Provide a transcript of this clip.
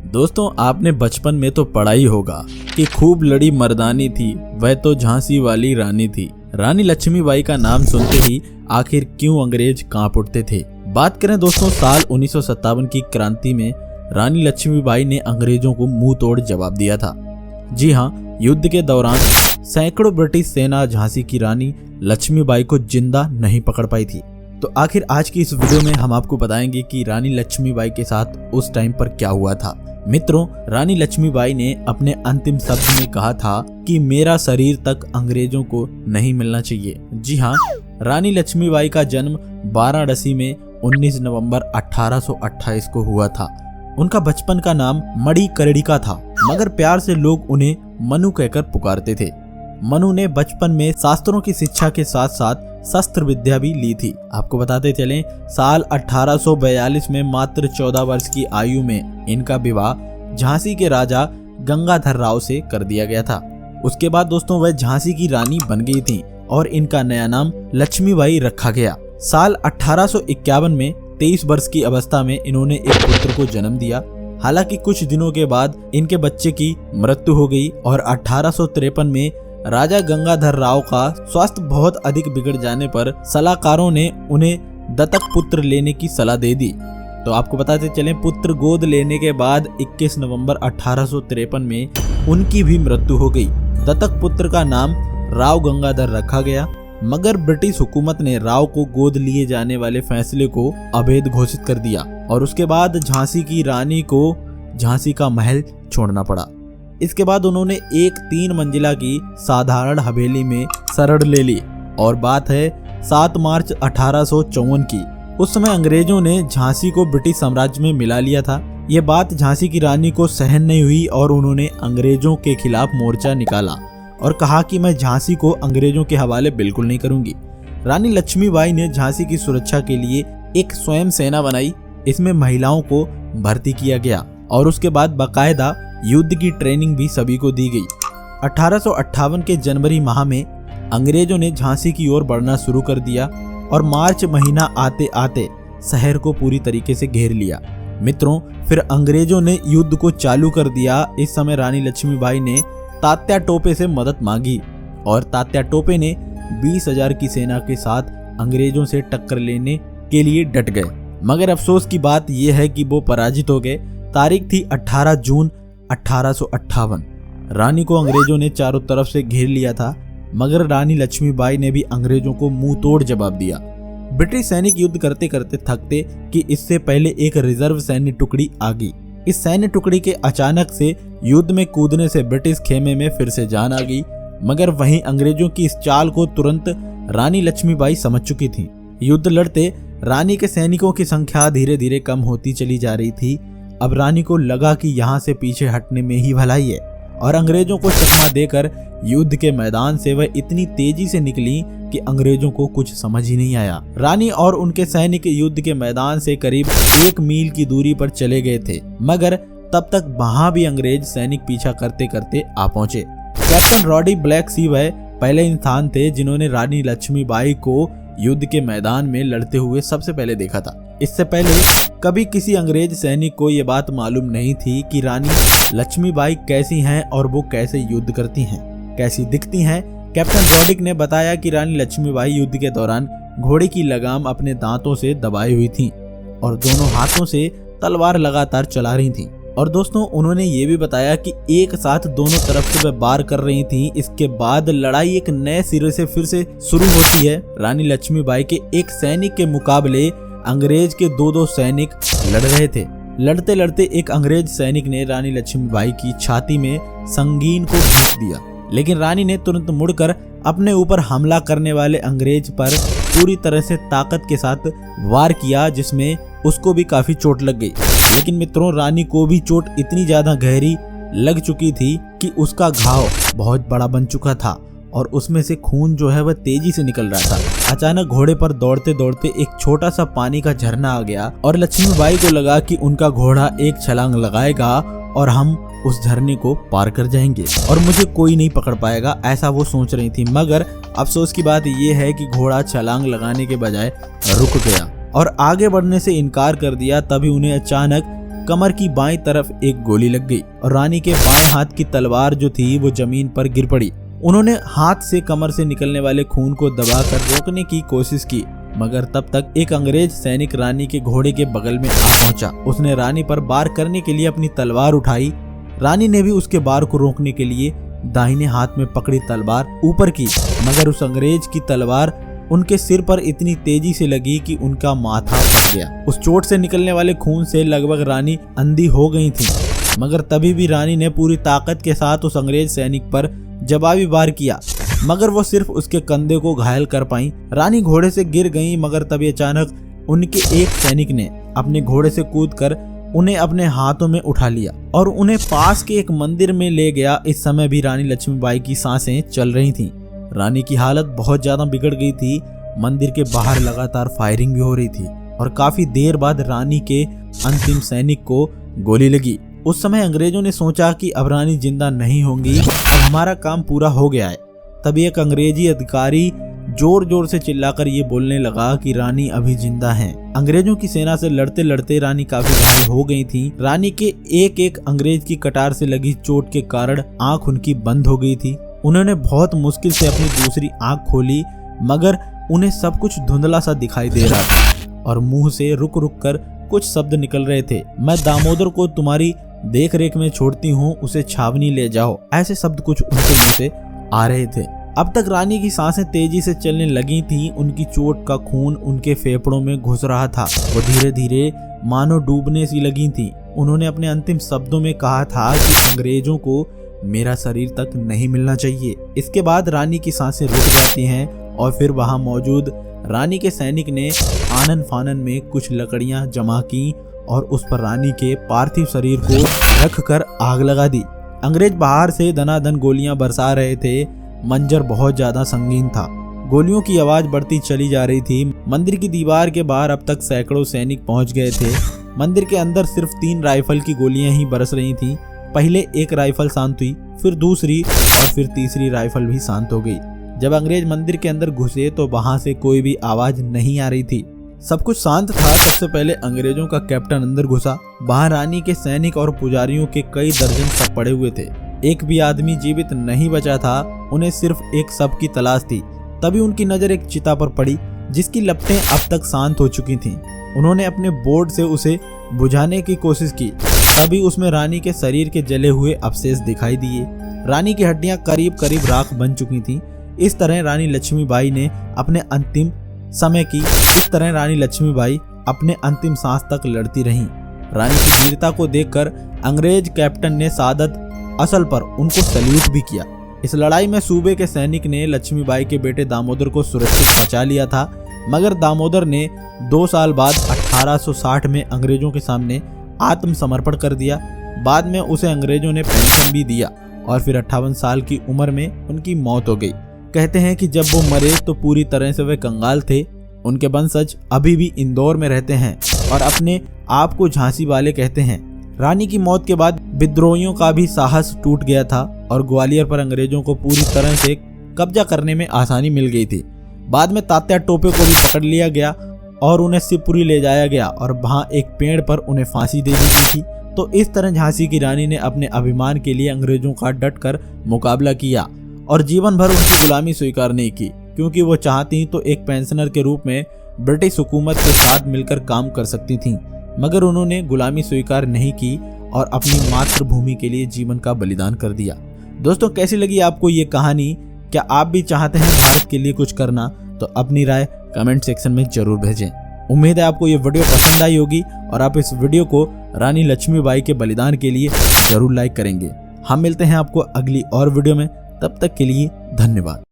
दोस्तों आपने बचपन में तो पढ़ा ही होगा कि खूब लड़ी मर्दानी थी वह तो झांसी वाली रानी थी। रानी लक्ष्मीबाई का नाम सुनते ही आखिर क्यों अंग्रेज कांप उठते थे। बात करें दोस्तों साल 1957 की क्रांति में रानी लक्ष्मीबाई ने अंग्रेजों को मुंह तोड़ जवाब दिया था। जी हाँ, युद्ध के दौरान सैकड़ों ब्रिटिश सेना झांसी की रानी लक्ष्मीबाई को जिंदा नहीं पकड़ पाई थी। तो आखिर आज की इस वीडियो में हम आपको बताएंगे कि रानी लक्ष्मीबाई के साथ उस टाइम पर क्या हुआ था। मित्रों, रानी लक्ष्मीबाई ने अपने अंतिम शब्द में कहा था कि मेरा शरीर तक अंग्रेजों को नहीं मिलना चाहिए। जी हाँ, रानी लक्ष्मीबाई का जन्म वाराणसी में 19 नवंबर 1828 को हुआ था। उनका बचपन का नाम मणि कर्णिका था, मगर प्यार से लोग उन्हें मनु कहकर पुकारते थे। मनु ने बचपन में शास्त्रों की शिक्षा के साथ साथ शस्त्र विद्या भी ली थी। आपको बताते चलें, साल 1842 में मात्र 14 वर्ष की आयु में इनका विवाह झांसी के राजा गंगाधर राव से कर दिया गया था। उसके बाद दोस्तों वह झांसी की रानी बन गई थी और इनका नया नाम लक्ष्मीबाई रखा गया। साल 1851 में 23 वर्ष की अवस्था में इन्होंने एक पुत्र को जन्म दिया। हालांकि कुछ दिनों के बाद इनके बच्चे की मृत्यु हो गई और 1853 में राजा गंगाधर राव का स्वास्थ्य बहुत अधिक बिगड़ जाने पर सलाहकारों ने उन्हें दत्तक पुत्र लेने की सलाह दे दी। तो आपको बताते चलें, पुत्र गोद लेने के बाद 21 नवंबर 1853 में उनकी भी मृत्यु हो गई। दत्तक पुत्र का नाम राव गंगाधर रखा गया, मगर ब्रिटिश हुकूमत ने राव को गोद लिए जाने वाले फैसले को अवैध घोषित कर दिया और उसके बाद झांसी की रानी को झांसी का महल छोड़ना पड़ा। इसके बाद उन्होंने एक 3 मंजिला की साधारण हवेली में शरण ले ली और बात है 7 मार्च 1854 की। उस समय अंग्रेजों ने झांसी को ब्रिटिश साम्राज्य में मिला लिया था। ये बात झांसी की रानी को सहन नहीं हुई और उन्होंने अंग्रेजों के खिलाफ मोर्चा निकाला और कहा कि मैं झांसी को अंग्रेजों के हवाले बिल्कुल नहीं करूंगी। रानी लक्ष्मीबाई ने झांसी की सुरक्षा के लिए एक स्वयं सेना बनाई। इसमें महिलाओं को भर्ती किया गया और उसके बाद बाकायदा युद्ध की ट्रेनिंग भी सभी को दी गई। 1858 के जनवरी माह में अंग्रेजों ने झांसी की ओर बढ़ना शुरू कर दिया और मार्च महीना आते आते शहर को पूरी तरीके से घेर लिया। मित्रों, फिर अंग्रेजों ने युद्ध को चालू कर दिया। इस समय रानी लक्ष्मीबाई ने तात्या टोपे से मदद मांगी और तात्या टोपे ने 20,000 की सेना के साथ अंग्रेजों से टक्कर लेने के लिए डट गए, मगर अफसोस की बात यह है कि वो पराजित हो गए। तारीख थी 18 जून 1858। रानी को अंग्रेजों ने चारों तरफ से घेर लिया था, मगर रानी लक्ष्मीबाई ने भी अंग्रेजों को मुंह तोड़ जवाब दिया। ब्रिटिश सैनिक युद्ध करते करते थकते कि इससे पहले एक रिजर्व सैन्य टुकड़ी आ गई। इस सैन्य टुकड़ी के अचानक से युद्ध में कूदने से ब्रिटिश खेमे में फिर से जान आ गई, मगर वहीं अंग्रेजों की इस चाल को तुरंत रानी लक्ष्मीबाई समझ चुकी थी। युद्ध लड़ते रानी के सैनिकों की संख्या धीरे धीरे कम होती चली जा रही थी। अब रानी को लगा कि यहाँ से पीछे हटने में ही भलाई है और अंग्रेजों को चकमा देकर युद्ध के मैदान से वह इतनी तेजी से निकली कि अंग्रेजों को कुछ समझ ही नहीं आया। रानी और उनके सैनिक युद्ध के मैदान से करीब 1 मील की दूरी पर चले गए थे, मगर तब तक वहां भी अंग्रेज सैनिक पीछा करते करते आ पहुंचे। कैप्टन रॉडी ब्लैक सी वह पहले इंसान थे जिन्होंने रानी लक्ष्मीबाई को युद्ध के मैदान में लड़ते हुए सबसे पहले देखा था। इससे पहले कभी किसी अंग्रेज सैनिक को यह बात मालूम नहीं थी कि रानी लक्ष्मीबाई कैसी हैं और वो कैसे युद्ध करती हैं, कैसी दिखती हैं। कैप्टन रॉडिक ने बताया कि रानी लक्ष्मीबाई युद्ध के दौरान घोड़े की लगाम अपने दांतों से दबाई हुई थी और दोनों हाथों से तलवार लगातार चला रही थी। और दोस्तों उन्होंने ये भी बताया कि एक साथ दोनों तरफ से वह वार कर रही थी। इसके बाद लड़ाई एक नए सिरे से फिर से शुरू होती है। रानी लक्ष्मीबाई के एक सैनिक के मुकाबले अंग्रेज के 2 सैनिक लड़ रहे थे। लड़ते लड़ते एक अंग्रेज सैनिक ने रानी लक्ष्मीबाई की छाती में संगीन को घोंप दिया, लेकिन रानी ने तुरंत मुड़कर अपने ऊपर हमला करने वाले अंग्रेज पर पूरी तरह से ताकत के साथ वार किया, जिसमें उसको भी काफी चोट लग गई। लेकिन मित्रों, रानी को भी चोट इतनी ज्यादा गहरी लग चुकी थी कि उसका घाव बहुत बड़ा बन चुका था और उसमें से खून जो है वह तेजी से निकल रहा था। अचानक घोड़े पर दौड़ते दौड़ते एक छोटा सा पानी का झरना आ गया और लक्ष्मीबाई को लगा कि उनका घोड़ा एक छलांग लगाएगा और हम उस झरने को पार कर जाएंगे और मुझे कोई नहीं पकड़ पाएगा, ऐसा वो सोच रही थी। मगर अफसोस की बात यह है कि घोड़ा छलांग लगाने के बजाय रुक गया और आगे बढ़ने से इनकार कर दिया। तभी उन्हें अचानक कमर की बाईं तरफ एक गोली लग गई और रानी के बाएं हाथ की तलवार जो थी वो जमीन पर गिर पड़ी। उन्होंने हाथ से कमर से निकलने वाले खून को दबाकर रोकने की कोशिश की, मगर तब तक एक अंग्रेज सैनिक रानी के घोड़े के बगल में आ पहुंचा। उसने रानी पर वार करने के लिए अपनी तलवार उठाई। रानी ने भी उसके वार को रोकने के लिए दाहिने हाथ में पकड़ी तलवार ऊपर की, मगर उस अंग्रेज की तलवार उनके सिर पर इतनी तेजी से लगी कि उनका माथा फट गया। उस चोट से निकलने वाले खून से लगभग रानी अंधी हो गई थी, मगर तभी भी रानी ने पूरी ताकत के साथ उस अंग्रेज सैनिक पर जवाबी वार किया, मगर वो सिर्फ उसके कंधे को घायल कर पाई। रानी घोड़े से गिर गई, मगर तभी अचानक उनके एक सैनिक ने अपने घोड़े से कूदकर उन्हें अपने हाथों में उठा लिया और उन्हें पास के एक मंदिर में ले गया। इस समय भी रानी लक्ष्मीबाई की सांसें चल रही थीं। रानी की हालत बहुत ज्यादा बिगड़ गई थी। मंदिर के बाहर लगातार फायरिंग भी हो रही थी और काफी देर बाद रानी के अंतिम सैनिक को गोली लगी। उस समय अंग्रेजों ने सोचा कि अब रानी जिंदा नहीं होंगी, अब हमारा काम पूरा हो गया है। तभी एक अंग्रेजी अधिकारी जोर जोर से चिल्लाकर ये बोलने लगा कि रानी अभी जिंदा हैं। अंग्रेजों की सेना से लड़ते लड़ते रानी काफी घायल हो गई थी। रानी के एक एक अंग्रेज की कटार से लगी चोट के कारण आंख उनकी बंद हो गई थी। उन्होंने बहुत मुश्किल से अपनी दूसरी आंख खोली, मगर उन्हें सब कुछ धुंधला सा दिखाई दे रहा था और मुंह से रुक रुक कर कुछ शब्द निकल रहे थे। मैं दामोदर को तुम्हारी देख रेख में छोड़ती हूँ, उसे छावनी ले जाओ। ऐसे शब्द कुछ उनके मुंह से आ रहे थे। अब तक रानी की सांसें तेजी से चलने लगी थीं। उनकी चोट का खून उनके फेफड़ों में घुस रहा था। वो धीरे धीरे मानो डूबने सी लगी थीं। उन्होंने अपने अंतिम शब्दों में कहा था कि अंग्रेजों को मेरा शरीर तक नहीं मिलना चाहिए। इसके बाद रानी की सांसें रुक जाती हैं और फिर वहां मौजूद रानी के सैनिक ने आनन फानन में कुछ लकड़ियां जमा की और उस पर रानी के पार्थिव शरीर को रखकर आग लगा दी। अंग्रेज बाहर से दनादन गोलियां बरसा रहे थे। मंजर बहुत ज्यादा संगीन था। गोलियों की आवाज बढ़ती चली जा रही थी। मंदिर की दीवार के बाहर अब तक सैकड़ों सैनिक पहुंच गए थे। मंदिर के अंदर सिर्फ 3 राइफल की गोलियां ही बरस रही थीं। पहले एक राइफल शांत हुई, फिर दूसरी और फिर तीसरी राइफल भी शांत हो गई। जब अंग्रेज मंदिर के अंदर घुसे तो वहां से कोई भी आवाज नहीं आ रही थी। सब कुछ शांत था। सबसे पहले अंग्रेजों का कैप्टन अंदर घुसा। वहां रानी के सैनिक और पुजारियों के कई दर्जन शव पड़े हुए थे। एक भी आदमी जीवित नहीं बचा था। उन्हें सिर्फ एक शव की तलाश थी। तभी उनकी नजर एक चिता पर पड़ी जिसकी लपटें अब तक शांत हो चुकी थीं। उन्होंने अपने बोर्ड से उसे बुझाने की कोशिश की। तभी उसमें रानी के शरीर के जले हुए अवशेष दिखाई दिए। रानी की हड्डियां करीब करीब राख बन चुकी थीं। इस तरह रानी लक्ष्मीबाई अपने अंतिम सांस तक लड़ती रहीं। रानी की वीरता को देखकर अंग्रेज कैप्टन ने सादत असल पर उनको सैल्यूट भी किया। इस लड़ाई में सूबे के सैनिक ने लक्ष्मीबाई के बेटे दामोदर को सुरक्षित बचा लिया था, मगर दामोदर ने 2 साल बाद 1860 में अंग्रेजों के सामने आत्मसमर्पण कर दिया। बाद में उसे अंग्रेजों ने पेंशन भी दिया और फिर 58 साल की उम्र में उनकी मौत हो गई। कहते हैं कि जब वो मरे तो पूरी तरह से वे कंगाल थे। उनके वंशज अभी भी इंदौर में रहते हैं और अपने आप को झांसी वाले कहते हैं। रानी की मौत के बाद विद्रोहियों का भी साहस टूट गया था और ग्वालियर पर अंग्रेजों को पूरी तरह से कब्जा करने में आसानी मिल गई थी। बाद में तात्या टोपे को भी पकड़ लिया गया और उन्हें शिवपुरी ले जाया गया और वहां एक पेड़ पर उन्हें फांसी दे दी गई थी। तो इस तरह झांसी की रानी ने अपने अभिमान के लिए अंग्रेजों का डटकर मुकाबला किया और जीवन भर उनकी गुलामी स्वीकार नहीं की, क्योंकि वो चाहती तो एक पेंशनर के रूप में ब्रिटिश हुकूमत के साथ मिलकर काम कर सकती थीं, मगर उन्होंने गुलामी स्वीकार नहीं की और अपनी मातृभूमि के लिए जीवन का बलिदान कर दिया। दोस्तों, कैसी लगी आपको ये कहानी? क्या आप भी चाहते हैं भारत के लिए कुछ करना? तो अपनी राय कमेंट सेक्शन में जरूर भेजें। उम्मीद है आपको ये वीडियो पसंद आई होगी और आप इस वीडियो को रानी लक्ष्मीबाई के बलिदान के लिए जरूर लाइक करेंगे। हम मिलते हैं आपको अगली और वीडियो में। तब तक के लिए धन्यवाद।